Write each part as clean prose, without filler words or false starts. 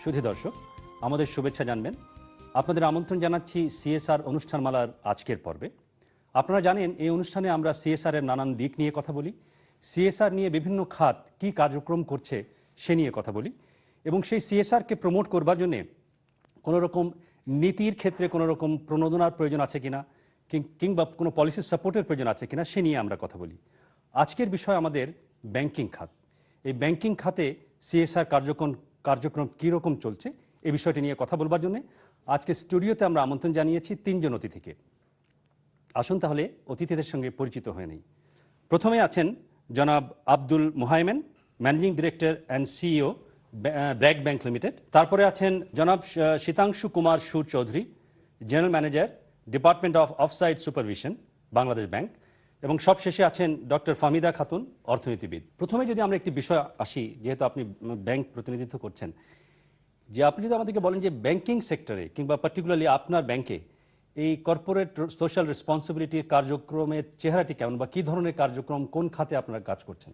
সুধী দর্শক, আমাদের শুভেচ্ছা জানবেন। আপনাদের আমন্ত্রণ জানাচ্ছি সিএসআর অনুষ্ঠানমালার আজকের পর্বে। আপনারা জানেন এই অনুষ্ঠানে আমরা সিএসআর এর নানান দিক নিয়ে কথা বলি, সিএসআর নিয়ে বিভিন্ন খাত কি কার্যক্রম করছে সে নিয়ে কথা বলি, এবং সেই সিএসআরকে প্রমোট করবার জন্য কোনো রকম নীতির ক্ষেত্রে কোনো রকম প্রণোদনার প্রয়োজন আছে কিনা কিংবা কোনো পলিসি সাপোর্টের প্রয়োজন আছে কিনা সে নিয়ে আমরা কথা বলি। আজকের বিষয় আমাদের ব্যাংকিং খাত। এই ব্যাংকিং খাতে সিএসআর কার্যক্রম কীরকম চলছে এই বিষয়টি নিয়ে কথা বলবার জন্য আজকে স্টুডিওতে আমরা আমন্ত্রণ জানিয়েছি তিনজন অতিথিকে। আসুন তাহলে অতিথিদের সঙ্গে পরিচিত হয়ে নেই। প্রথমে আছেন জনাব Abdul Muhaimen, managing director and CEO, BRAC bank limited. তারপরে আছেন জনাব Shitangshu Kumar Sur Chowdhury, general manager, department of offsite supervision, Bangladesh bank. এবং সবশেষে আছেন ডক্টর ফাহমিদা খাতুন, অর্থনীতিবিদ। প্রথমে যদি আমরা একটি বিষয় আসি, যেহেতু আপনি ব্যাংক প্রতিনিধিত্ব করছেন, যে আপনি যদি আমাদেরকে বলেন যে ব্যাংকিং সেক্টরে কিংবা পার্টিকুলারলি আপনার ব্যাংকে এই কর্পোরেট সোশ্যাল রেসপন্সিবিলিটির কার্যক্রমের চেহারাটি কেমন, বা কী ধরনের কার্যক্রম, কোন খাতে আপনারা কাজ করছেন?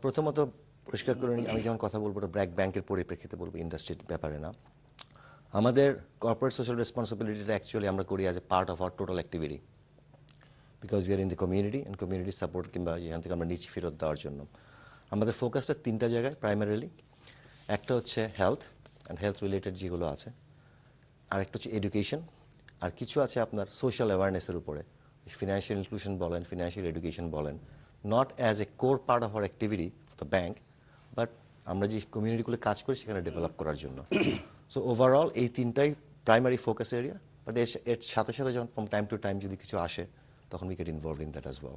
প্রথমত পরিষ্কার করে নিই, আমি যখন কথা বলবো ব্র্যাক ব্যাংকের পরিপ্রেক্ষিতে বলবো, ইন্ডাস্ট্রির ব্যাপারে না। আমাদের কর্পোরেট সোশ্যাল রেসপন্সিবিলিটিটা অ্যাকচুয়ালি আমরা করি as a part of our total activity, because we are in the community and community support, কিংবা যেখান থেকে আমরা নিচে ফেরত দেওয়ার জন্য আমাদের ফোকাসটা তিনটা জায়গায় প্রাইমারিলি। একটা হচ্ছে হেলথ অ্যান্ড হেলথ রিলেটেড যেগুলো আছে, আর একটা হচ্ছে এডুকেশন, আর কিছু আছে আপনার সোশ্যাল অ্যাওয়ারনেসের উপরে, ফিনান্সিয়াল ইনক্লুশন বলেন, ফিনান্সিয়াল এডুকেশন বলেন, not as a core part of our activity of the bank, but আমরা যে কমিউনিটিগুলো কাজ করি সেখানে ডেভেলপ করার জন্য। সো ওভারঅল এই তিনটাই প্রাইমারি ফোকাস এরিয়া, বাট এর সাথে সাথে যখন ফ্রম টাইম টু টাইম যদি কিছু আসে তখন we get involved in that as well.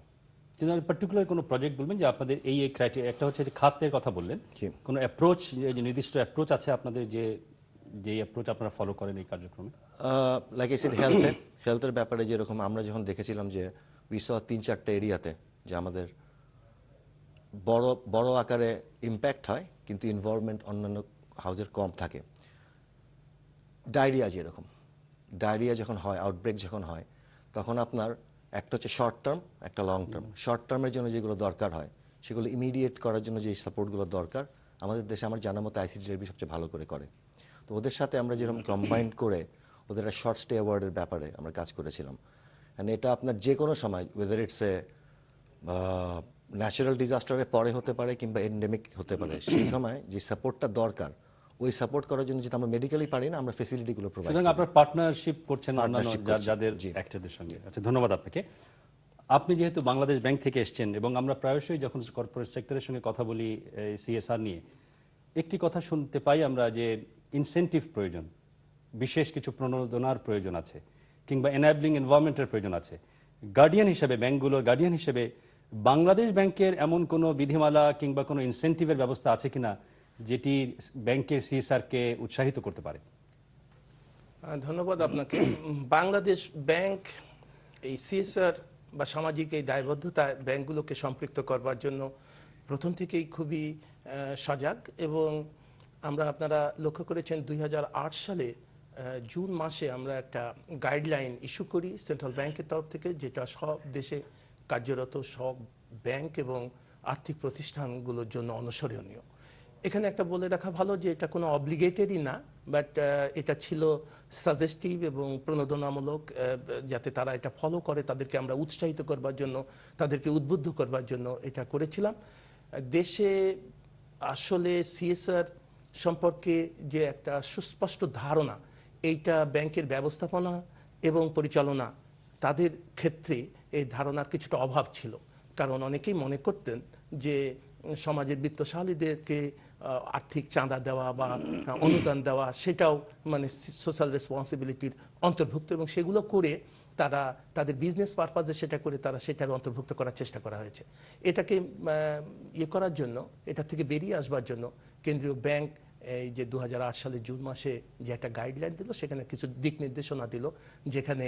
কিন্তু পার্টিকুলার কোনো প্রজেক্ট বলবেন যে আপনাদের এই ক্রাইটেরিয়া, একটা হচ্ছে যে খাতের কথা বললেন, কোনো অ্যাপ্রোচ, যে নির্দিষ্ট অ্যাপ্রোচ আছে আপনাদের, যে অ্যাপ্রোচ আপনারা ফলো করেন এই কার্যক্রমে? লাইক আই সেড, হেলথের ব্যাপারে যেরকম আমরা যখন দেখেছিলাম যে উই স 3-4টা এরিয়াতে যে আমাদের বড় আকারে ইম্প্যাক্ট হয় কিন্তু ইনভলভমেন্ট অন্যান্য হাউজের কম থাকে। ডায়রিয়া যখন হয়, আউটব্রেক যখন হয়, তখন আপনার একটা হচ্ছে শর্ট টার্ম, একটা লং টার্ম। শর্ট টার্মের জন্য যেগুলো দরকার হয় সেগুলো ইমিডিয়েট করার জন্য যে সাপোর্টগুলো দরকার আমাদের দেশে আমার জানার মতো আইসিডিআরবি সবচেয়ে ভালো করে। তো ওদের সাথে আমরা যেরকম কম্বাইন করে ওদের শর্ট স্টে অ্যাওয়ার্ডের ব্যাপারে আমরা কাজ করেছিলাম। অ্যান্ড এটা আপনার যে কোনো সময়, ওয়েদার ইটস এ ন্যাচারাল ডিজাস্টারের পরে হতে পারে কিংবা এন্ডেমিক হতে পারে, সেই সময় যে সাপোর্টটা দরকার ওই সাপোর্ট করার জন্য যেটা আমরা মেডিকেলি পারি না, আমরা ফ্যাসিলিটিগুলো প্রোভাইড করি। আপনারা পার্টনারশিপ করছেন অন্যান্য যাদের অ্যাক্টরদের সঙ্গে। আচ্ছা, ধন্যবাদ আপনাকে। আপনি যেহেতু বাংলাদেশ ব্যাংক থেকে এসেছেন, এবং আমরা প্রায়শই যখন কর্পোরেট সেক্টরের সঙ্গে কথা বলি সিএসআর নিয়ে, একটি কথা শুনতে পাই আমরা যে ইনসেন্টিভ প্রয়োজন, বিশেষ কিছু প্রণোদনার প্রয়োজন আছে, কিংবা এনাবলিং এনভায়রনমেন্টের প্রয়োজন আছে। গার্ডিয়ান হিসেবে, ব্যাংকগুলোর গার্ডিয়ান হিসেবে বাংলাদেশ ব্যাংকের এমন কোনো বিধিমালা কিংবা কোনো ইনসেন্টিভের ব্যবস্থা আছে কিনা যেটি ব্যাংকের সিএসআরকে উৎসাহিত করতে পারে? ধন্যবাদ আপনাকে। বাংলাদেশ ব্যাংক এই সিএসআর বা সামাজিক এই দায়বদ্ধতা ব্যাংকগুলোকে সম্পৃক্ত করবার জন্য প্রথম থেকেই খুবই সজাগ, এবং আপনারা লক্ষ্য করেছেন 2008 সালে জুন মাসে আমরা একটা গাইডলাইন ইস্যু করি সেন্ট্রাল ব্যাংকের তরফ থেকে, যেটা সব দেশে কার্যরত সব ব্যাংক এবং আর্থিক প্রতিষ্ঠানগুলোর জন্য অনুসরণীয়। এখানে একটা বলে রাখা ভালো যে এটা কোনো অব্লিগেটরি না, বাট এটা ছিল সাজেস্টিভ এবং প্রণোদনামূলক, যাতে তারা এটা ফলো করে, তাদেরকে আমরা উৎসাহিত করবার জন্য, তাদেরকে উদ্বুদ্ধ করবার জন্য এটা করেছিলাম। দেশে আসলে সিএসআর সম্পর্কে যে একটা সুস্পষ্ট ধারণা, এইটা ব্যাংকের ব্যবস্থাপনা এবং পরিচালনা তাদের ক্ষেত্রে এই ধারণার কিছুটা অভাব ছিল। কারণ অনেকেই মনে করতেন যে সমাজের বিত্তশালীদেরকে আর্থিক চাঁদা দেওয়া বা অনুদান দেওয়া সেটাও মানে সোশ্যাল রেসপন্সিবিলিটির অন্তর্ভুক্ত, এবং সেগুলো করে তারা তাদের বিজনেস পারপাজে সেটা করে তারা সেটার অন্তর্ভুক্ত করার চেষ্টা করা হয়েছে। এটাকে করার জন্য, এটা থেকে বেরিয়ে আসবার জন্য কেন্দ্রীয় ব্যাংক এই যে 2008 সালের জুন মাসে যে একটা গাইডলাইন দিল, সেখানে কিছু দিক নির্দেশনা দিল, যেখানে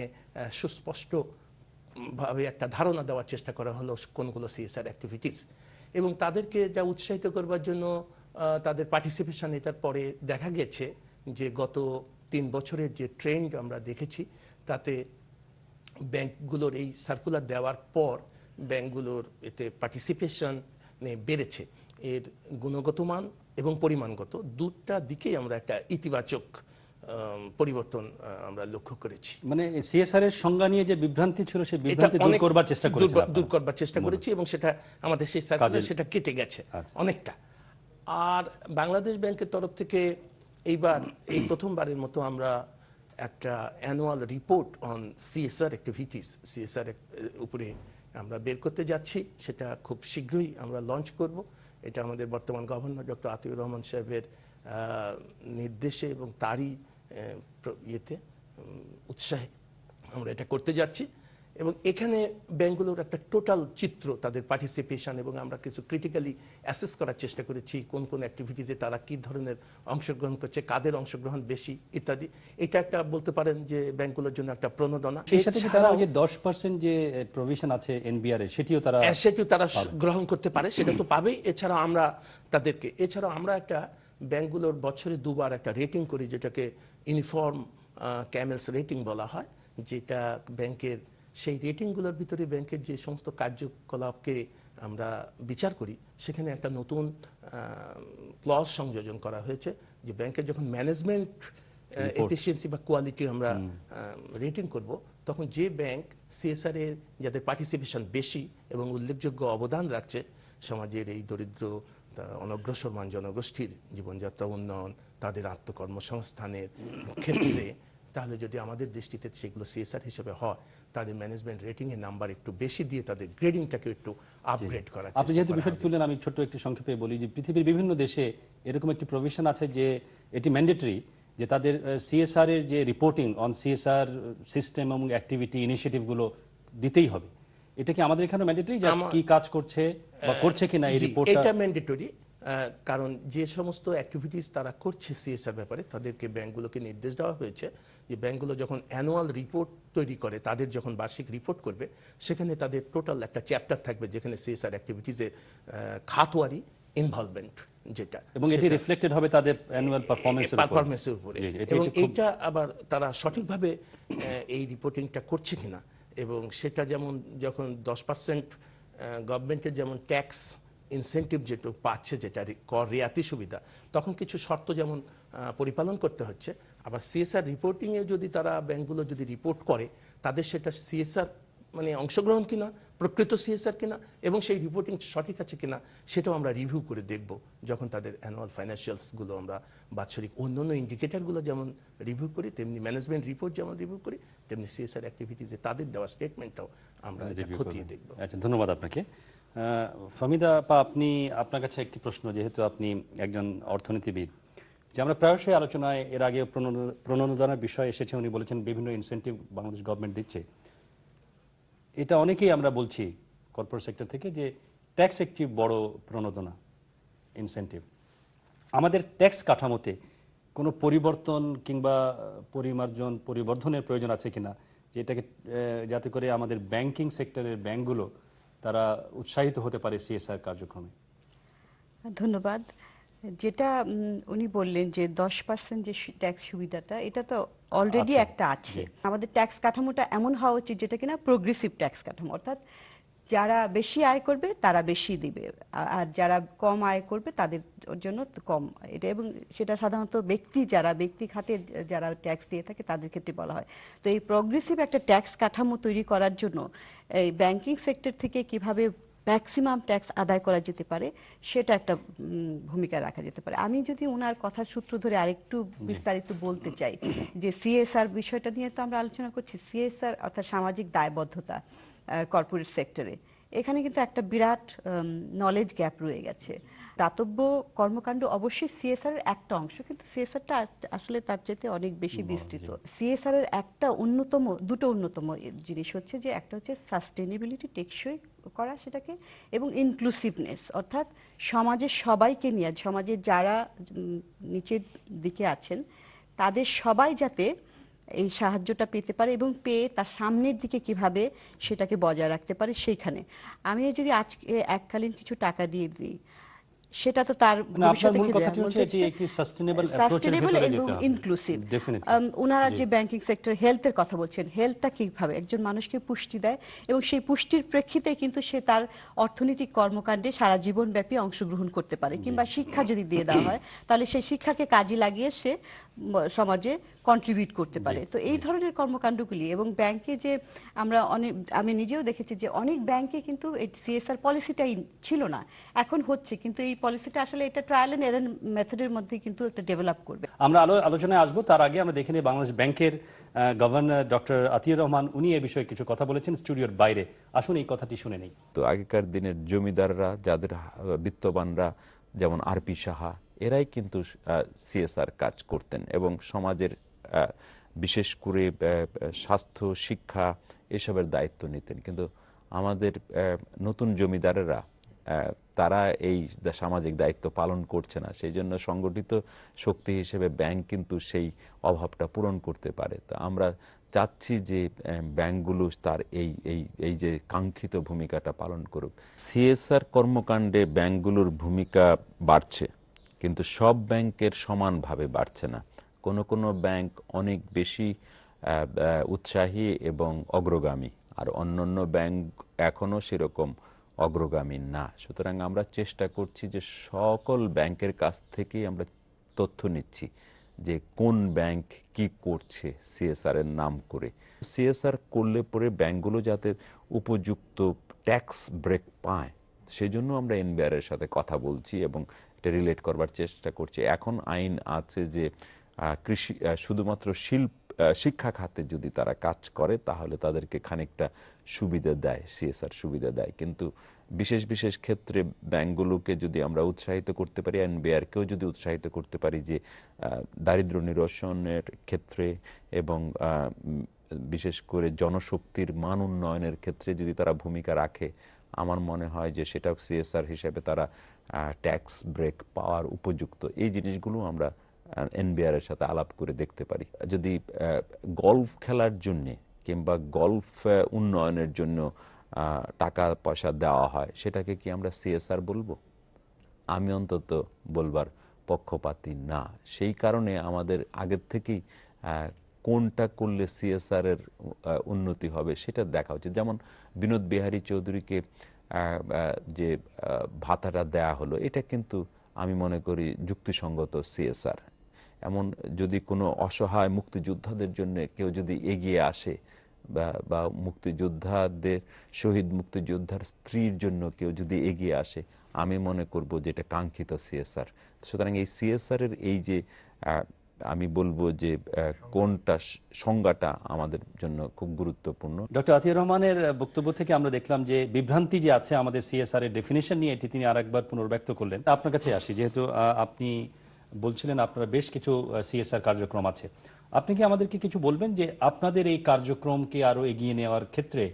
সুস্পষ্টভাবে একটা ধারণা দেওয়ার চেষ্টা করা হলো কোনগুলো সিএসআর অ্যাক্টিভিটিস, এবং তাদেরকে যা উৎসাহিত করবার জন্য তাদের পার্টিসিপেশন। এটার পরে দেখা গেছে যে গত 3 বছরের যে ট্রেন্ড আমরা দেখেছি, তাতে ব্যাংকগুলোর এই সার্কুলার দেওয়ার পর ব্যাংকগুলোর এতে পার্টিসিপেশন বেড়েছে। এর গুণগত মান এবং পরিমাণগত দুটা দিকেই আমরা একটা ইতিবাচক পরিবর্তন আমরা লক্ষ্য করেছি। মানে সিএসআর এর সংজ্ঞা নিয়ে যে বিভ্রান্তি ছিল সেই বিভ্রান্তি দূর করবার চেষ্টা করেছেন দূর করবার চেষ্টা করেছি এবং সেটা আমাদের সেই সার্কুলার সেটা কেটে গেছে অনেকটা। আর বাংলাদেশ ব্যাংকের তরফ থেকে এইবার এই প্রথমবারের মতো আমরা একটা annual report on CSR activities CSR উপরে আমরা বের করতে যাচ্ছি। সেটা খুব শীঘ্রই আমরা লঞ্চ করব। এটা আমাদের বর্তমান গভর্নর ডক্টর আতিউর রহমান সাহেবের নির্দেশে এবং তারই ইয়েতে উৎসাহে আমরা এটা করতে যাচ্ছি। এবং এখানে ব্যাংকগুলোর একটা টোটাল চিত্র, তাদের পার্টিসিপেশন, এবং আমরা কিছু ক্রিটিক্যালি অ্যাসেস করার চেষ্টা করেছি কোন কোন অ্যাক্টিভিটিসে তারা কী ধরনের অংশগ্রহণ করছে, কাদের অংশগ্রহণ বেশি ইত্যাদি। এটা একটা বলতে পারেন যে ব্যাংকগুলোর জন্য একটা প্রণোদনা। এর সাথে তারা যে 10% যে প্রভিশন আছে এনবিআর এর সেটিও তারা গ্রহণ করতে পারে, সেটা তো পাবেই। এছাড়াও আমরা একটা ব্যাংকগুলোর বছরে দুবার একটা রেটিং করি, যেটাকে ইউনিফর্ম ক্যামেলস রেটিং বলা হয়, যেটা ব্যাংকের সেই রেটিংগুলোর ভিতরে ব্যাংকের যে সমস্ত কার্যকলাপকে আমরা বিচার করি সেখানে একটা নতুন ক্লজ সংযোজন করা হয়েছে যে ব্যাংকের যখন ম্যানেজমেন্ট এফিসিয়েন্সি বা কোয়ালিটি আমরা রেটিং করব, তখন যে ব্যাংক সিএসআর এ যাদের পার্টিসিপেশন বেশি এবং উল্লেখযোগ্য অবদান রাখছে সমাজের এই দরিদ্র অনগ্রসরমান জনগোষ্ঠীর জীবনযাত্রা উন্নয়ন, তাদের আত্মকর্মসংস্থানের ক্ষেত্রে, তাহলে যদি আমাদের দৃষ্টিতে সেগুলো সিএসআর হিসেবে হয়, তাদের ম্যানেজমেন্ট রেটিং এর নাম্বার একটু বেশি দিয়ে তাদের গ্রেডিংটাকে একটু আপগ্রেড করা। আপনি যেহেতু বিষয়টি তুললেন, আমি ছোট্ট একটু সংক্ষেপে বলি যে পৃথিবীর বিভিন্ন দেশে এরকম একটি প্রভিশন আছে যে এটি ম্যান্ডেটরি, যে তাদের সিএসআর এর যে রিপোর্টিং অন সিএসআর সিস্টেম এবং অ্যাক্টিভিটি ইনিশিয়েটিভগুলো দিতেই হবে। এটা কি আমাদের এখানে ম্যান্ডেটরি, যে কি কাজ করছে বা করছে কিনা এই রিপোর্টটা? এটা ম্যান্ডেটরি, কারণ যে সমস্ত অ্যাক্টিভিটিস তারা করছে সিএসআর ব্যাপারে তাদেরকে ব্যাংকগুলোকে নির্দেশ দেওয়া হয়েছে যে ব্যাংকগুলো যখন অ্যানুয়াল রিপোর্ট তৈরি করে, তাদের যখন বার্ষিক রিপোর্ট করবে, সেখানে তাদের টোটাল একটা চ্যাপ্টার থাকবে যেখানে সিএসআর অ্যাক্টিভিটিসে খাতওয়ারি ইনভলভমেন্ট যেটা, এবং এটি রিফ্লেক্টেড হবে তাদের অ্যানুয়াল পারফরম্যান্সের উপরে। এবং এইটা আবার তারা সঠিকভাবে এই রিপোর্টিংটা করছে কিনা, এবং সেটা যেমন যখন 10% গভর্নমেন্টের যেমন ট্যাক্স ইনসেন্টিভ যেটা পাচ্ছে, যেটা কর রিয়াতি সুবিধা, তখন কিছু শর্ত যেমন পরিপালন করতে হচ্ছে। আবার সিএসআর রিপোর্টিংয়ে যদি তারা ব্যাংকগুলো যদি রিপোর্ট করে, তাদের সেটা সিএসআর মানে অংশগ্রহণ কিনা, প্রকৃত সিএসআর কিনা, এবং সেই রিপোর্টিং সঠিক আছে কিনা সেটাও আমরা রিভিউ করে দেখব যখন তাদের অ্যানুয়াল ফাইন্যান্সিয়ালসগুলো আমরা বাৎসরিক অন্যান্য ইন্ডিকেটরগুলো যেমন রিভিউ করি, তেমনি ম্যানেজমেন্ট রিপোর্ট যেমন রিভিউ করি, তেমনি সিএসআর অ্যাক্টিভিটিসে তাদের দেওয়া স্টেটমেন্টটাও আমরা খতিয়ে দেখব। আচ্ছা, ধন্যবাদ আপনাকে। ফাহমিদা আপা, আপনার কাছে একটি প্রশ্ন, যেহেতু আপনি একজন অর্থনীতিবিদ, যে আমরা প্রায়শই আলোচনায় এর আগে প্রণোদনার বিষয় এসেছে, উনি বলেছেন বিভিন্ন ইনসেন্টিভ বাংলাদেশ গভর্নমেন্ট দিচ্ছে। এটা অনেকেই আমরা বলছি কর্পোরেট সেক্টর থেকে যে ট্যাক্স একটি বড় প্রণোদনা, ইনসেন্টিভ। আমাদের ট্যাক্স কাঠামোতে কোনো পরিবর্তন কিংবা পরিবর্ধনের প্রয়োজন আছে কিনা, যে এটাকে যাতে করে আমাদের ব্যাংকিং সেক্টরের ব্যাংকগুলো তারা উৎসাহিত হতে পারে সিএসআর কার্যক্রমে? ধন্যবাদ। যেটা উনি বললেন যে 10% যে ট্যাক্স সুবিধাটা, এটা তো অলরেডি একটা আছে। আমাদের ট্যাক্স কাঠামোটা এমন হওয়া উচিত যেটা কিনা প্রোগ্রেসিভ ট্যাক্স কাঠামো, অর্থাৎ যারা বেশি আয় করবে তারা বেশি দিবে, আর যারা কম আয় করবে তাদের জন্য কম। এটা, এবং সেটা সাধারণত ব্যক্তি খাতে যারা ট্যাক্স দিয়ে থাকে তাদের ক্ষেত্রে বলা হয়। তো এই প্রোগ্রেসিভ একটা ট্যাক্স কাঠামো তৈরি করার জন্য এই ব্যাংকিং সেক্টর থেকে কিভাবে ম্যাক্সিমাম ট্যাক্স আদায় করা যেতে পারে সেটা একটা ভূমিকা রাখা যেতে পারে। আমি যদি ওনার কথার সূত্র ধরে আরেকটু বিস্তারিত বলতে চাই, যে সিএসআর বিষয়টা নিয়ে তো আমরা আলোচনা করছি, সিএসআর অর্থাৎ সামাজিক দায়বদ্ধতা কর্পোরেট সেক্টরে, এখানে কিন্তু একটা বিরাট নলেজ গ্যাপ রয়ে গেছে। দাতব্য কর্মকাণ্ড অবশ্যই সিএসআর এর একটা অংশ, কিন্তু সিএসআরটা আসলে তার চাইতে অনেক বেশি বিস্তৃত। সিএসআর এর দুটো অন্যতম জিনিস হচ্ছে যে একটা হচ্ছে সাস্টেনেবিলিটি, টেকসই করা সেটাকে, এবং ইনক্লুসিভনেস, অর্থাৎ সমাজের সবাইকে নিয়ে, সমাজের যারা নিচের দিকে আছেন তাদের সবাই যাতে এই সাহায্যটা পেতে পারে, এবং পেয়ে তার সামনের দিকে কিভাবে সেটাকে বজায় রাখতে পারে। সেইখানে আমি যদি আজকে এককালীন কিছু টাকা দিয়ে দিই, সেটা তো তার না, আপনার ভবিষ্যতে মূল কি কথাটি দেয়া হচ্ছে এটি একটি সাস্টেনেবল অ্যাপ্রোচের সাস্টেনেবল ভিতরে এবং যেতে হবে। ইনক্লুসিভ। ডেফিনেটলি। ওনারা যে ব্যাংকিং সেক্টর হেলথের কথা বলছেন, হেলথটা কিভাবে একজন মানুষকে পুষ্টি দেয় এবং সেই পুষ্টির প্রেক্ষিতে কিন্তু সে তার অর্থনৈতিক কর্মকাণ্ডে সারা জীবনব্যাপী অংশগ্রহণ করতে পারে, কিংবা শিক্ষা যদি দিয়ে দেওয়া হয় তাহলে সেই শিক্ষাকে কাজে লাগিয়ে সে সমাজে কন্ট্রিবিউট করতে পারে। তো এই ধরনের কর্মকাণ্ডগুলি এবং ব্যাংকে যে আমরা আমি নিজেও দেখেছি যে অনেক ব্যাংকে কিন্তু সিএসআর পলিসিটাই ছিল না, এখন হচ্ছে, কিন্তু এই পলিসিটা আসলে এটা ট্রায়াল এন্ড এরর মেথডের মধ্যে কিন্তু একটা ডেভেলপ করবে। আমরা আলোচনায় আসবো, তার আগে আমরা দেখে নিই বাংলাদেশ ব্যাংকের গভর্নর ডক্টর আতিউর রহমান, উনি এই বিষয়ে কিছু কথা বলেছেন স্টুডিওর বাইরে। আসুন এই কথাটি শুনে নেই। তো আগেকার দিনের জমিদাররা, যাদের বিত্তবানরা, যেমন আরপি সাহা, এরাই কিন্তু সিএসআর কাজ করতেন এবং সমাজের বিশেষ করে স্বাস্থ্য, শিক্ষা এসবের দায়িত্ব নিতেন। কিন্তু আমাদের নতুন জমিদারেরা তারা এই সামাজিক দায়িত্ব পালন করছে না, সেই জন্য সংগঠিত শক্তি হিসেবে ব্যাংক কিন্তু সেই অভাবটা পূরণ করতে পারে। তো আমরা চাচ্ছি যে ব্যাংকগুলো তার এই যে কাঙ্ক্ষিত ভূমিকাটা পালন করুক। সিএসআর কর্মকাণ্ডে ব্যাংকগুলোর ভূমিকা বাড়ছে, কিন্তু সব ব্যাংকের সমানভাবে বাড়ছে না। কোনো কোনো ব্যাংক অনেক বেশি উৎসাহী এবং অগ্রগামী, আর অন্যান্য ব্যাংক এখনো সেরকম অগ্রগামী না। সুতরাং আমরা চেষ্টা করছি যে সকল ব্যাংকের কাছ থেকেই আমরা তথ্য নিচ্ছি যে কোন ব্যাংক কি করছে সিএসআর এর নাম করে। সিএসআর করলে পরে ব্যাংকগুলো যাতে উপযুক্ত ট্যাক্স ব্রেক পায়, সেজন্য আমরা এনবিআর এর সাথে কথা বলছি এবং এটা রিলেট করবার চেষ্টা করছি। এখন আইন আছে যে কৃষি শুধুমাত্র শিক্ষা খাতে যদি তারা কাজ করে তাহলে তাদেরকে খানিকটা সুবিধা দেয়, সিএসআর সুবিধা দেয়। কিন্তু বিশেষ বিশেষ ক্ষেত্রে ব্যাংকগুলোকে যদি আমরা উৎসাহিত করতে পারি, এনবিআর কেও যদি উৎসাহিত করতে পারি যে দারিদ্র নিরসনের ক্ষেত্রে এবং বিশেষ করে জনশক্তির মান উন্নয়নের ক্ষেত্রে যদি তারা ভূমিকা রাখে, আমার মনে হয় যে সেটা সিএসআর হিসেবে তারা ট্যাক্স ব্রেক পাওয়ার উপযুক্ত। এই জিনিসগুলো আমরা এনবিআর এর সাথে আলাপ করে দেখতে পারি। যদি গলফ খেলার জন্য কিংবা গলফ উন্নয়নের জন্য টাকা পয়সা দেওয়া হয়, সেটাকে কি আমরা সিএসআর বলবো? আমি অন্তত বলবার পক্ষপাতী না। সেই কারণে আমাদের আগের থেকেই কোনটা করলে সিএসআর এর উন্নতি হবে সেটা দেখা উচিত। যেমন বিনোদ বিহারী চৌধুরীকে যে ভাতাটা দেয়া হলো, এটা কিন্তু আমি মনে করি যুক্তিসঙ্গত সিএসআর। এমন যদি কোনো অসহায় মুক্তিযোদ্ধাদের জন্য কেউ যদি এগিয়ে আসে বা মুক্তিযোদ্ধাদের, শহীদ মুক্তিযোদ্ধার স্ত্রীর জন্য কেউ যদি এগিয়ে আসে, আমি মনে করব যে এটা কাঙ্ক্ষিত সিএসআর। সুতরাং এই সিএসআর এর এই যে আমি বলবো যে কোনটা সংজ্ঞাটা আমাদের জন্য খুব গুরুত্বপূর্ণ। ডক্টর আতিউর রহমানের বক্তব্য থেকে আমরা দেখলাম যে বিভ্রান্তি যে আছে আমাদের সিএসআর এর ডেফিনেশন নিয়ে, এটি তিনি আরেকবার পুনর্ব্যক্ত করলেন। আপনার কাছে আসি, যেহেতু আপনি বলছিলেন আপনারা বেশ কিছু সিএসআর কার্যক্রম আছে, আপনি কি আমাদেরকে কিছু বলবেন যে আপনাদের এই কার্যক্রমকে আরো এগিয়ে নেওয়ার ক্ষেত্রে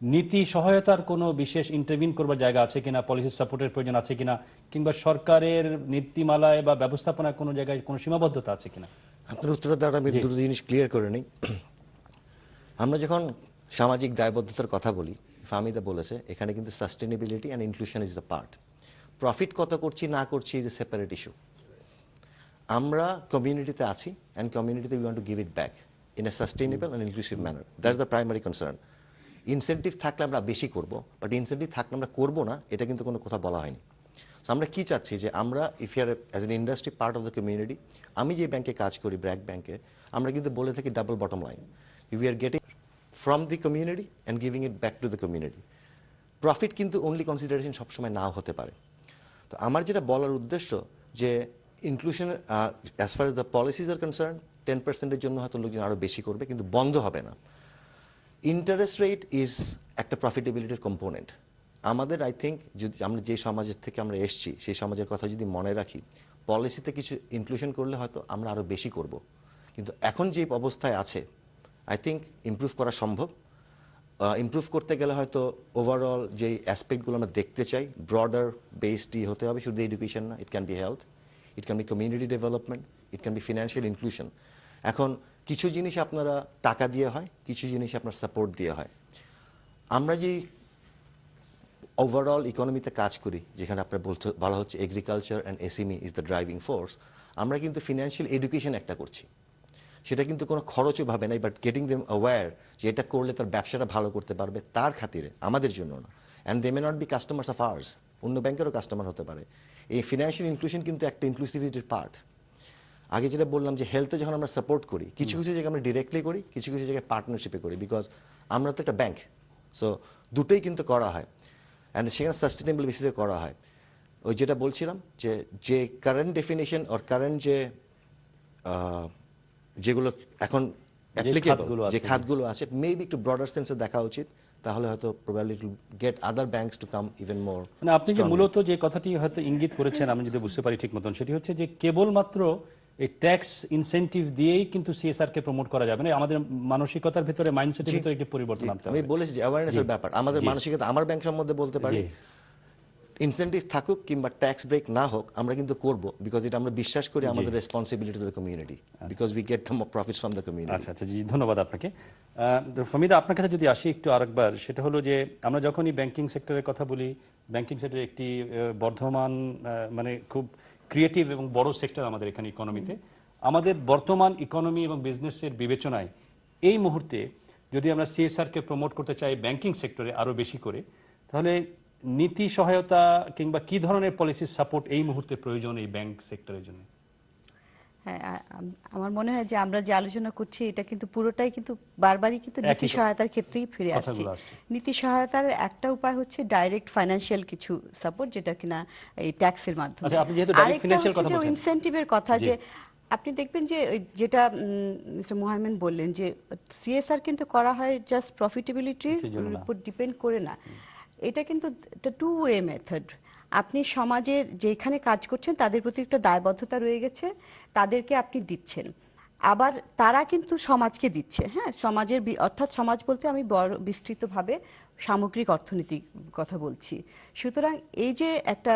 নীতি সহায়তার কোনো বিশেষ ইন্টারভিন করবার জায়গা আছে কিনা, পলিসি সাপোর্টের প্রয়োজন আছে কিনা, কিংবা সরকারের নীতিমালায় বা ব্যবস্থাপনায় কোনো জায়গায় কোনো সীমাবদ্ধতা আছে কিনা? আপনার উত্তরের দ্বারা আমি দুটো জিনিস ক্লিয়ার করে নিই। আমরা যখন সামাজিক দায়বদ্ধতার কথা বলি, ফাহমিদা বলেছে এখানে কিন্তু sustainability and inclusion is the part. Profit কত করছি না করছি ইজ এ সেপারেট ইস্যু। আমরা কমিউনিটিতে আছি অ্যান্ড কমিউনিটিতে we want to give it back in a sustainable and inclusive manner. That's the primary concern. Incentive থাকলে আমরা বেশি করব, বাট ইনসেন্টিভ থাকলে আমরা করবো না, এটা কিন্তু কোনো কথা বলা হয়নি। সো আমরা কি চাচ্ছি যে আমরা if you are as an industry part of the community, আমি যে ব্যাংকে কাজ করি ব্র্যাক ব্যাংকে, আমরা কিন্তু বলে থাকি double bottom line, we are getting from the community and giving it back to the community. Profit কিন্তু অনলি কনসিডারেশন সবসময় নাও হতে পারে। তো আমার যেটা বলার উদ্দেশ্য যে inclusion as far as the policies are concern, 10%-এর জন্য হয়তো লোকজন আরও বেশি করবে, কিন্তু বন্ধ হবে না। ইন্টারেস্ট রেট ইজ একটা প্রফিটেবিলিটির কম্পোনেন্ট। আমাদের আই থিঙ্ক যদি আমরা যে সমাজের থেকে আমরা এসছি সেই সমাজের কথা যদি মনে রাখি, পলিসিতে কিছু ইনক্লুশন করলে হয়তো আমরা আরও বেশি করব, কিন্তু এখন যে অবস্থায় আছে আই থিঙ্ক ইমপ্রুভ করা সম্ভব। ইমপ্রুভ করতে গেলে হয়তো ওভারঅল যে অ্যাসপেক্টগুলো আমরা দেখতে চাই ব্রডার বেসডই হতে হবে, শুধু এডুকেশন না, it can be health, it can be community development, it can be financial inclusion. এখন কিছু জিনিস আপনারা টাকা দিয়ে হয়, কিছু জিনিস আপনার সাপোর্ট দিয়ে হয়। আমরা যে ওভারঅল ইকোনমিতে কাজ করি, যেখানে আপনার বলা হচ্ছে agriculture and SME is the driving force, আমরা কিন্তু ফিনান্সিয়াল এডুকেশন একটা করছি। সেটা কিন্তু কোনো খরচও ভাবে নাই, বাট গেটিং দেম অ্যাওয়্যার যে এটা করলে তার ব্যবসাটা ভালো করতে পারবে তার খাতিরে, আমাদের জন্য না। And they may not be customers of ours, অন্য ব্যাংকেরও কাস্টমার হতে পারে। এই ফিনান্সিয়াল ইনক্লুশন কিন্তু একটা ইনক্লুসিভিটির পার্ট। আগে যেটা বললাম যে হেলথে যখন আমরা সাপোর্ট করি, কিছু কিছু জায়গায় আমরা ডিরেক্টলি করি, কিছু কিছু জায়গায় পার্টনারশিপে করি, বিকজ আমরা তো একটা ব্যাংক। সো দুটোই কিন্তু করা হয়, অ্যান্ড সেখানে সাস্টেনেবল বেসিসে করা হয়। ওই যেটা বলছিলাম যে কারেন্ট ডেফিনেশন ওর কারেন্ট যেগুলো এখন অ্যাপ্লিকেবল, যে খাতগুলো আছে, মেবি একটু ব্রডার সেন্সে দেখা উচিত, তাহলে হয়তো probably to get other banks to come even more. মানে আপনি যে মূলত যে কথাটি হয়তো ইঙ্গিত করেছেন, আমি যদি বুঝতে পারি ঠিক মতন, সেটি হচ্ছে যে কেবলমাত্র এই ট্যাক্স ইনসেন্টিভ দিয়েই কিন্তু সিএসআর কে প্রমোট করা যাবে না, আমাদের মানসিকতার ভিতরে, মাইন্ডসেটের ভিতরে একটি পরিবর্তন আনতে হবে। আমি বলেছি যে অ্যাওয়ারনেসের ব্যাপার, আমাদের মানসিকতা, আমার ব্যাংক সম্বন্ধে বলতে পারি, ইনসেন্টিভ থাকুক কিংবা ট্যাক্স ব্রেক না হোক, আমরা কিন্তু করব, বিকজ এটা আমরা বিশ্বাস করি আমাদের responsibility to the community, because we get the profits from the community. আচ্ছা আচ্ছা, জি ধন্যবাদ আপনাকে। ফাহমিদা, আপনার কাছে যদি আসি একটু আরেকবার, সেটা হলো যে আমরা যখনই ব্যাংকিং সেক্টরের কথা বলি, ব্যাংকিং সেক্টর একটি বর্ধমান, মানে খুব ক্রিয়েটিভ এবং বড় সেক্টর আমাদের এখানে ইকোনমিতে। আমাদের বর্তমান ইকোনমি এবং বিজনেসের বিবেচনায় এই মুহূর্তে যদি আমরা সিএসআরকে প্রমোট করতে চাই ব্যাংকিং সেক্টরে আরো বেশি করে, তাহলে নীতি সহায়তা কিংবা কি ধরনের পলিসি সাপোর্ট এই মুহূর্তে প্রয়োজন এই ব্যাংক সেক্টরের জন্য? হ্যাঁ, আমার মনে হয় যে আমরা যে আলোচনা করছি এটা কিন্তু পুরোটাই কিন্তু বারবারই কিন্তু নীতি সহায়তার ক্ষেত্রেই ফিরে আসছে। নীতি সহায়তার একটা উপায় হচ্ছে ডাইরেক্ট ফাইন্যান্সিয়াল কিছু সাপোর্ট, যেটা কিনা এই ট্যাক্সের মাধ্যমে। আচ্ছা, আপনি যেহেতু ডাইরেক্ট ফিনান্সিয়াল কথা বলছেন, ইনসেন্টিভের কথা, যে আপনি দেখবেন যে যেটা মিস্টার মোহাম্মেদ বললেন যে সিএসআর কিন্তু করা হয় জাস্ট প্রফিটেবিলিটির উপর ডিপেন্ড করে না, এটা কিন্তু একটা টু ওয়ে মেথড। আপনি সমাজের যেখানে কাজ করছেন তাদের প্রতি একটা দায়বদ্ধতা রয়ে গেছে, তাদেরকে আপনি দিচ্ছেন, আবার তারা কিন্তু সমাজকে দিচ্ছে। হ্যাঁ, সমাজের অর্থাৎ সমাজ বলতে আমি বড় বিস্তৃতভাবে সামগ্রিক অর্থনীতির কথা বলছি। সুতরাং এই যে একটা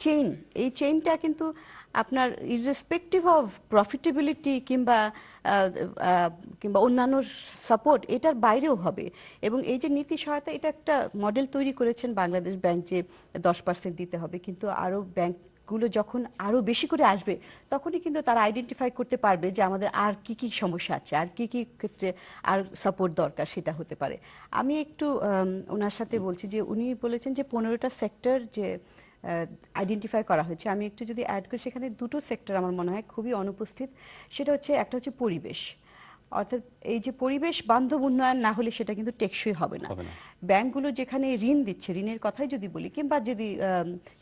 চেইন, এই চেইনটা কিন্তু আপনার ইররেসপেক্টিভ অফ প্রফিটেবিলিটি কিংবা অন্যান্য সাপোর্ট, এটার বাইরেও হবে। এবং এই যে নীতি সহায়তা, এটা একটা মডেল তৈরি করেছেন বাংলাদেশ ব্যাংক যে 10% দিতে হবে, কিন্তু আরো ব্যাংকগুলো যখন আরো বেশি করে আসবে তখনই কিন্তু তারা আইডেন্টিফাই করতে পারবে যে আমাদের আর কি কি সমস্যা আছে, আর কি কি ক্ষেত্রে আর সাপোর্ট দরকার, সেটা হতে পারে। আমি একটু ওনার সাথে বলছি যে উনি বলেছেন যে 15টা সেক্টর যে আইডেন্টিফাই করা হয়েছে, আমি একটু যদি অ্যাড করি, সেখানে দুটো সেক্টর আমার মনে হয় খুবই অনুপস্থিত। সেটা হচ্ছে, একটা হচ্ছে পরিবেশ, অর্থাৎ এই যে পরিবেশ বান্ধব উন্নয়ন না হলে সেটা কিন্তু টেকসই হবে না। ব্যাংকগুলো যেখানে ঋণ দিচ্ছে, ঋণের কথাই যদি বলি, কিংবা যদি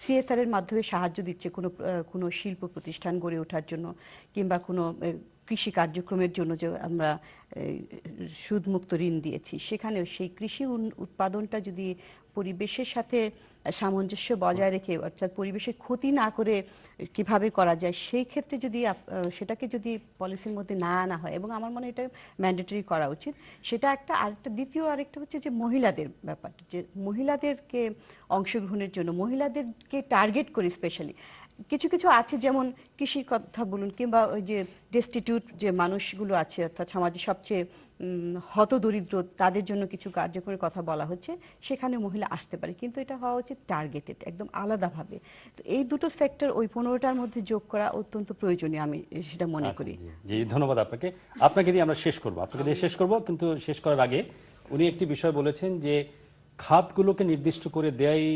সিএসআর এর মাধ্যমে সাহায্য দিচ্ছে কোনো শিল্প প্রতিষ্ঠান গড়ে ওঠার জন্য, কিংবা কোনো কৃষি কার্যক্রমের জন্য যে আমরা সুদমুক্ত ঋণ দিয়েছি, সেখানেও সেই কৃষি উৎপাদনটা যদি পরিবেশের সাথে সামঞ্জস্য বজায় রেখে, অর্থাৎ পরিবেশের ক্ষতি না করে কিভাবে করা যায়, সেই ক্ষেত্রে যদি সেটাকে যদি পলিসির মধ্যে না আনা হয়, এবং আমার মনে হয় এটা ম্যান্ডেটরি করা উচিত, সেটা একটা। আরেকটা দ্বিতীয় আরেকটা হচ্ছে যে মহিলাদের ব্যাপারটা, যে মহিলাদেরকে অংশগ্রহণের জন্য, মহিলাদেরকে টার্গেট করে স্পেশালি কিছু কিছু আছে, যেমন কৃষির কথা বলুন, কিংবা ওই যে ডেস্টিটিউট যে মানুষগুলো আছে, অর্থাৎ সমাজে সবচেয়ে হতদরিদ্র, তাদের জন্য কিছু কার্যকরের কথা বলা হচ্ছে, সেখানে মহিলা আসতে পারে, কিন্তু এটা হওয়া উচিত টার্গেটেড, একদম আলাদাভাবে। তো এই দুটো সেক্টর ওই 15টার মধ্যে যোগ করা অত্যন্ত প্রয়োজনীয়, আমি সেটা মনে করি। জি, ধন্যবাদ আপনাকে। আপনাকে দিয়ে আমরা শেষ করব, আপনাকে দিয়ে শেষ করব, কিন্তু শেষ করার আগে উনি একটি বিষয় বলেছেন যে খাতগুলোকে নির্দিষ্ট করে দেয়াই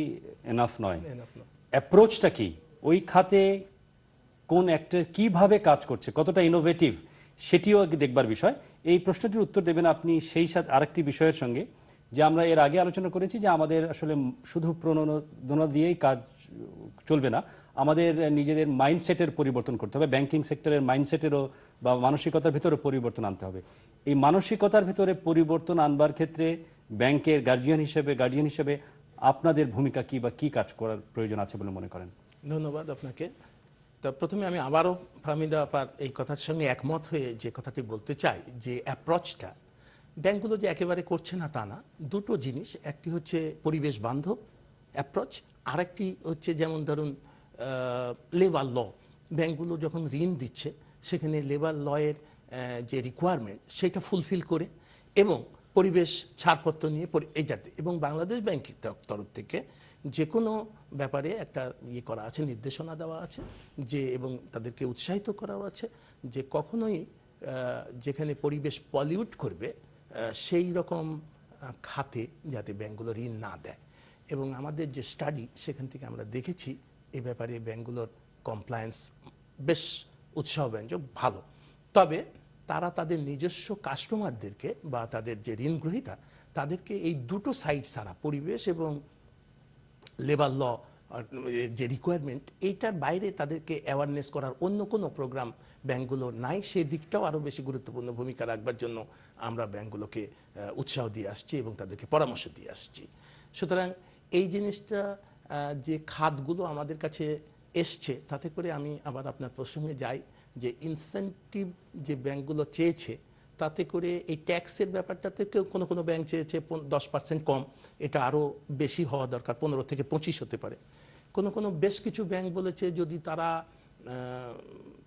এনাফ নয়, অ্যাপ্রোচটা কি, ওই খাতে কোন অ্যাক্টর কিভাবে কাজ করছে, কতটা ইনোভেটিভ, সেটিও দেখবার বিষয়। এই প্রশ্নটির উত্তর দেবেন আপনি সেই সাথে আরেকটি বিষয়ের সঙ্গে, যে আমরা এর আগে আলোচনা করেছি যে আমাদের আসলে শুধু প্রণোদনা দিয়েই কাজ চলবে না, আমাদের নিজেদের মাইন্ডসেটের পরিবর্তন করতে হবে, ব্যাংকিং সেক্টরের মাইন্ডসেটেরও বা মানসিকতার ভিতরে পরিবর্তন আনতে হবে। এই মানসিকতার ভিতরে পরিবর্তন আনবার ক্ষেত্রে ব্যাংকের গার্ডিয়ান হিসেবে আপনাদের ভূমিকা কি, বা কি কাজ করার প্রয়োজন আছে বলে মনে করেন? ধন্যবাদ আপনাকে। তা প্রথমে আমি আবারও ফাহমিদা আপার এই কথার সঙ্গে একমত হয়ে যে কথাটি বলতে চাই, যে অ্যাপ্রোচটা ব্যাংকগুলো যে একেবারে করছে না তা না। দুটো জিনিস, একটি হচ্ছে পরিবেশ বান্ধব অ্যাপ্রোচ, আরেকটি হচ্ছে যেমন ধরুন লেবার ল। ব্যাংকগুলো যখন ঋণ দিচ্ছে সেখানে লেবার লয়ের যে রিকোয়ারমেন্ট সেটা ফুলফিল করে, এবং পরিবেশ ছাড়পত্র নিয়ে এইটাতে, এবং বাংলাদেশ ব্যাংকের তরফ থেকে যে কোনো ব্যাপারে একটা ইয়ে করা আছে, নির্দেশনা দেওয়া আছে যে, এবং তাদেরকে উৎসাহিত করাও আছে যে কখনোই যেখানে পরিবেশ পলিউট করবে সেই রকম খাতে যাতে ব্যাংকগুলো ঋণ না দেয়। এবং আমাদের যে স্টাডি সেখান থেকে আমরা দেখেছি এ ব্যাপারে ব্যাংকগুলোর কমপ্লায়েন্স বেশ উৎসাহব্যঞ্জক, ভালো। তবে তারা তাদের নিজস্ব কাস্টমারদেরকে বা তাদের যে ঋণ গ্রহীতা তাদেরকে এই দুটো সাইড ছাড়া, পরিবেশ এবং লেবার ল যে রিকোয়ারমেন্ট, এইটার বাইরে তাদেরকে অ্যাওয়ারনেস করার অন্য কোনো প্রোগ্রাম ব্যাংকগুলো নাই। সেই দিকটাও আরও বেশি গুরুত্বপূর্ণ ভূমিকা রাখবার জন্য আমরা ব্যাংকগুলোকে উৎসাহ দিয়ে আসছি এবং তাদেরকে পরামর্শ দিয়ে আসছি। সুতরাং এই জিনিসটা যে খাতগুলো আমাদের কাছে এসছে, তাতে করে আমি আবার আপনার প্রসঙ্গে যাই যে ইনসেন্টিভ যে ব্যাংকগুলো চেয়েছে, তাতে করে এই ট্যাক্সের ব্যাপারটাতে কোনো কোনো ব্যাংক চেয়েছে 10% কম, এটা আরও বেশি হওয়া দরকার, 15 থেকে 25 হতে পারে। কোনো কোনো বেশ কিছু ব্যাংক বলেছে যদি তারা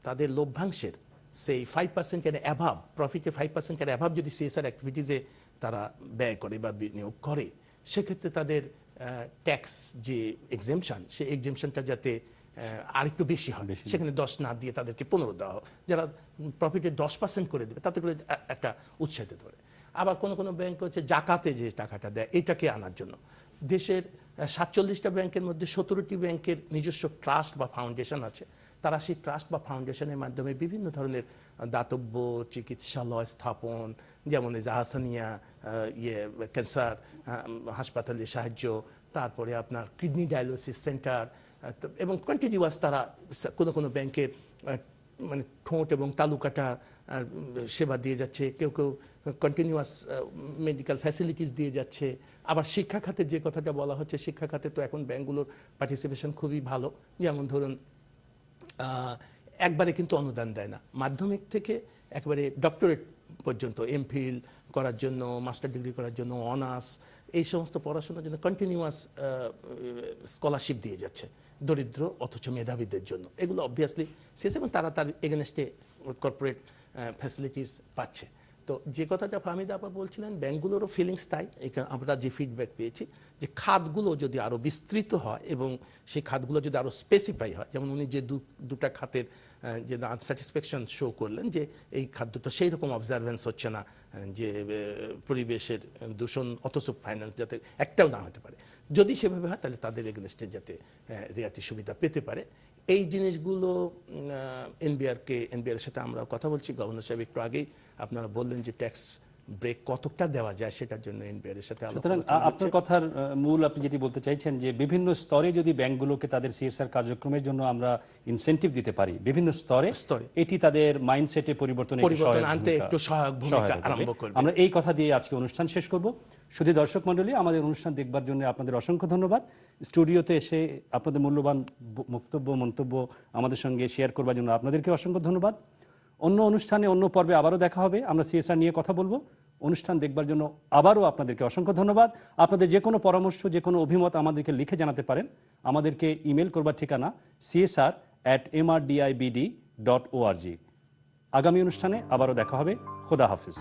তাদের লভ্যাংশের সেই 5% এর অ্যাভাব, প্রফিটে 5% এর অ্যাভাব যদি সিএসআর অ্যাক্টিভিটিসে তারা ব্যয় করে বা বিনিয়োগ করে, সেক্ষেত্রে তাদের ট্যাক্স যে এক্সেমশন, সেই এক্সেমশনটা যাতে আরেকটু বেশি হয়, সেখানে 10 না দিয়ে তাদেরকে 15 দেওয়া হয়। যারা প্রফিটে 10% করে দেবে তাতে করে একটা উৎসাহিত করে। আবার কোনো কোনো ব্যাংক হচ্ছে জাকাতে যে টাকাটা দেয় এটাকে আনার জন্য। দেশের 47টা ব্যাংকের মধ্যে 17টি ব্যাংকের নিজস্ব ট্রাস্ট বা ফাউন্ডেশন আছে। তারা সেই ট্রাস্ট বা ফাউন্ডেশনের মাধ্যমে বিভিন্ন ধরনের দাতব্য চিকিৎসালয় স্থাপন, যেমন জাহাসানিয়া ক্যান্সার হাসপাতালে সাহায্য, তারপরে আপনার কিডনি ডায়ালিসিস সেন্টার, এবং কন্টিনিউয়াস তারা কোনো কোনো ব্যাংকের মানে ঠোঁট এবং তালুকাটা সেবা দিয়ে যাচ্ছে, কেউ কেউ কন্টিনিউয়াস মেডিকেল ফ্যাসিলিটিস দিয়ে যাচ্ছে। আবার শিক্ষা খাতের যে কথাটা বলা হচ্ছে, শিক্ষা খাতে তো এখন ব্যাংকগুলোর পার্টিসিপেশন খুবই ভালো। যেমন ধরুন একবারে কিন্তু অনুদান দেয় না, মাধ্যমিক থেকে একবারে ডক্টরেট পর্যন্ত, এমফিল করার জন্য, মাস্টার ডিগ্রি করার জন্য, অনার্স, এই সমস্ত পড়াশোনার জন্য কন্টিনিউয়াস স্কলারশিপ দিয়ে যাচ্ছে দরিদ্র অথচ মেধাবীদের জন্য। এগুলো অবভিয়াসলি শেষ, এবং তারা তার এগেনস্টে কর্পোরেট ফ্যাসিলিটিস পাচ্ছে। তো যে কথাটা ফাহমিদা আপা বলছিলেন, ব্যাংকগুলোরও ফিলিংস তাই। আমরা যে ফিডব্যাক পেয়েছি যে খাতগুলো যদি আরও বিস্তৃত হয় এবং সেই খাতগুলো যদি আরও স্পেসিফাই হয়, যেমন উনি যে দুটা খাতের যে আনস্যাটিসফ্যাকশন শো করলেন যে এই খাত দুটো সেই রকম অবজারভেন্স হচ্ছে না, যে পরিবেশের দূষণ অথচ ফাইন্যান্স যাতে একটাও না হতে পারে, যদি সেভাবে হয় তাহলে তাদের এগেনস্টে যাতে রিয়াতি সুবিধা পেতে পারে। এই জিনিসগুলো এনবিআর সাথে আমরা কথা বলছি। গভর্নর সাহেব একটু আগেই আপনারা বললেন যে ট্যাক্স ব্রেক কতটা দেওয়া যায় সেটার জন্য এনবিআর এর সাথে আলোচনা। সুতরাং আপনার কথার মূল আপনি যেটি বলতে চাইছেন যে বিভিন্ন স্তরে যদি ব্যাংকগুলোকে তাদের সিএসআর কার্যক্রমের জন্য আমরা ইনসেন্টিভ দিতে পারি, বিভিন্ন স্তরে এটি তাদের মাইন্ডসেটে পরিবর্তন আনতে একটু সহায়ক ভূমিকা আরম্ভ করবে। আমরা এই কথা দিয়ে আজকে অনুষ্ঠান শেষ করব। শুধু দর্শক মণ্ডলী, আমাদের অনুষ্ঠান দেখবার জন্য আপনাদের অসংখ্য ধন্যবাদ। স্টুডিওতে এসে আপনাদের মূল্যবান মন্তব্য আমাদের সঙ্গে শেয়ার করবার জন্য আপনাদেরকে অসংখ্য ধন্যবাদ। অন্য অনুষ্ঠানে অন্য পর্বে আবারও দেখা হবে, আমরা সিএসআর নিয়ে কথা বলবো। অনুষ্ঠান দেখবার জন্য আবারও আপনাদেরকে অসংখ্য ধন্যবাদ। আপনাদের যে কোনো পরামর্শ, যে কোনো অভিমত আমাদেরকে লিখে জানাতে পারেন। আমাদেরকে ইমেল করবার ঠিকানা csr@mrdibd.org। আগামী অনুষ্ঠানে আবারও দেখা হবে। খোদা হাফিজ।